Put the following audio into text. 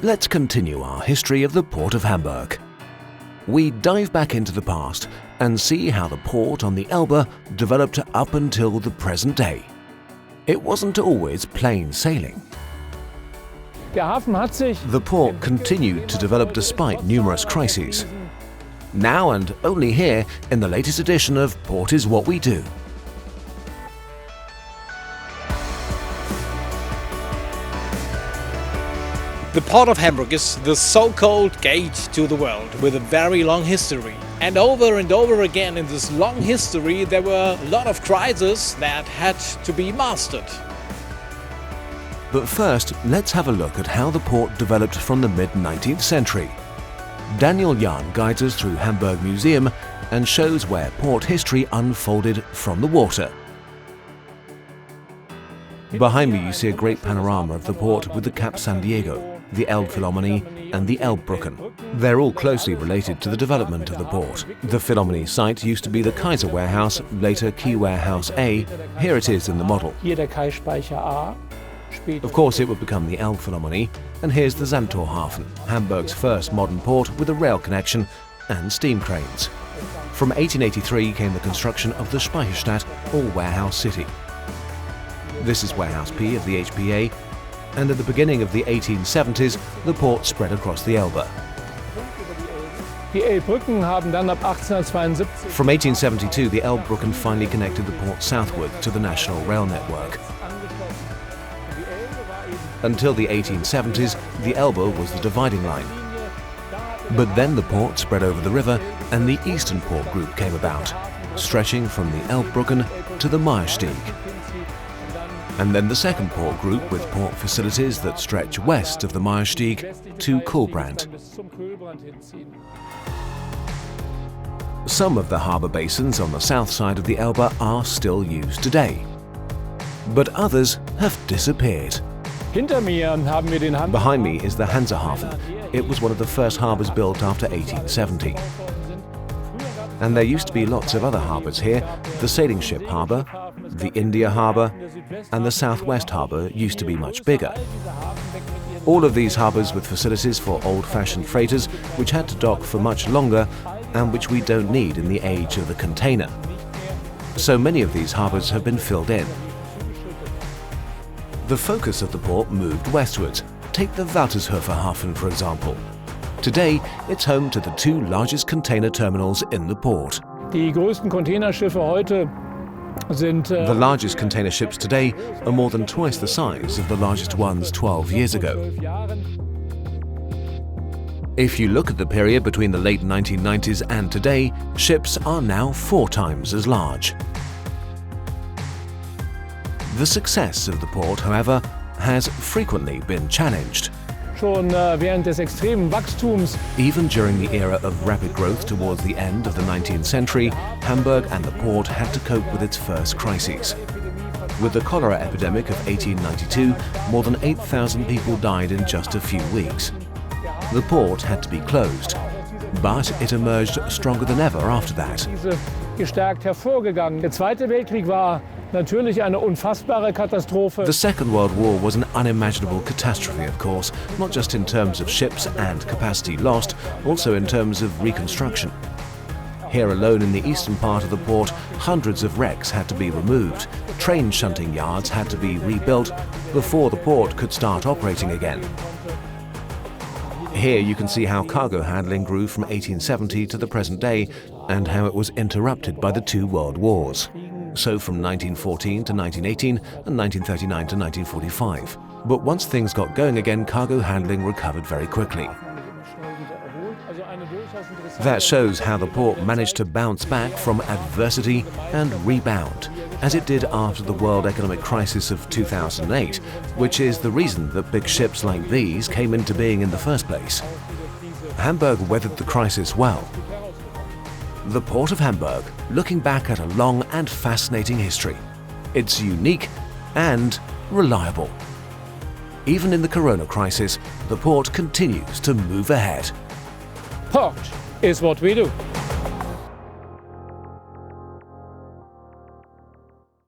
Let's continue our history of the Port of Hamburg. We dive back into the past and see how the port on the Elbe developed up until the present day. It wasn't always plain sailing. The port continued to develop despite numerous crises. Now and only here in the latest edition of Port is What We Do. The Port of Hamburg is the so-called gate to the world with a very long history. And over again in this long history there were a lot of crises that had to be mastered. But first, let's have a look at how the port developed from the mid-19th century. Daniel Jahn guides us through Hamburg Museum and shows where port history unfolded from the water. Behind me you see a great panorama of the port with the Cap San Diego, the Elbphilharmonie and the Elbbrücken. They're all closely related to the development of the port. The Philharmonie site used to be the Kaiser Warehouse, later Key Warehouse A. Here it is in the model. Of course it would become the Elbphilharmonie, and here's the Sandtorhafen, Hamburg's first modern port with a rail connection and steam cranes. From 1883 came the construction of the Speicherstadt, or Warehouse City. This is Warehouse P of the HPA, and at the beginning of the 1870s, the port spread across the Elbe. From 1872, the Elbbrücken finally connected the port southward to the national rail network. Until the 1870s, the Elbe was the dividing line. But then the port spread over the river and the Eastern Port Group came about, stretching from the Elbbrücken to the Meierstieg. And then the second port group with port facilities that stretch west of the Meierstieg to Kolbrand. Some of the harbour basins on the south side of the Elbe are still used today, but others have disappeared. Behind me is the Hansehafen. It was one of the first harbours built after 1870. And there used to be lots of other harbours here. The sailing ship harbour, the India harbour, and the southwest harbour used to be much bigger. All of these harbours with facilities for old-fashioned freighters which had to dock for much longer and which we don't need in the age of the container. So many of these harbours have been filled in. The focus of the port moved westwards. Take the Waltershofer Hafen, for example. Today, it's home to the two largest container terminals in the port. The largest container ships today are more than twice the size of the largest ones 12 years ago. If you look at the period between the late 1990s and today, ships are now 4 times as large. The success of the port, however, has frequently been challenged. Even during the era of rapid growth towards the end of the 19th century, Hamburg and the port had to cope with its first crises. With the cholera epidemic of 1892, more than 8,000 people died in just a few weeks. The port had to be closed, but it emerged stronger than ever after that. The Second World War was an unimaginable catastrophe, of course, not just in terms of ships and capacity lost, also in terms of reconstruction. Here alone in the eastern part of the port, hundreds of wrecks had to be removed. Train shunting yards had to be rebuilt before the port could start operating again. Here you can see how cargo handling grew from 1870 to the present day and how it was interrupted by the 2 world wars. So from 1914 to 1918 and 1939 to 1945. But once things got going again, cargo handling recovered very quickly. That shows how the port managed to bounce back from adversity and rebound, as it did after the world economic crisis of 2008, which is the reason that big ships like these came into being in the first place. Hamburg weathered the crisis well. The Port of Hamburg, looking back at a long and fascinating history. It's unique and reliable. Even in the corona crisis, the port continues to move ahead. Port is what we do.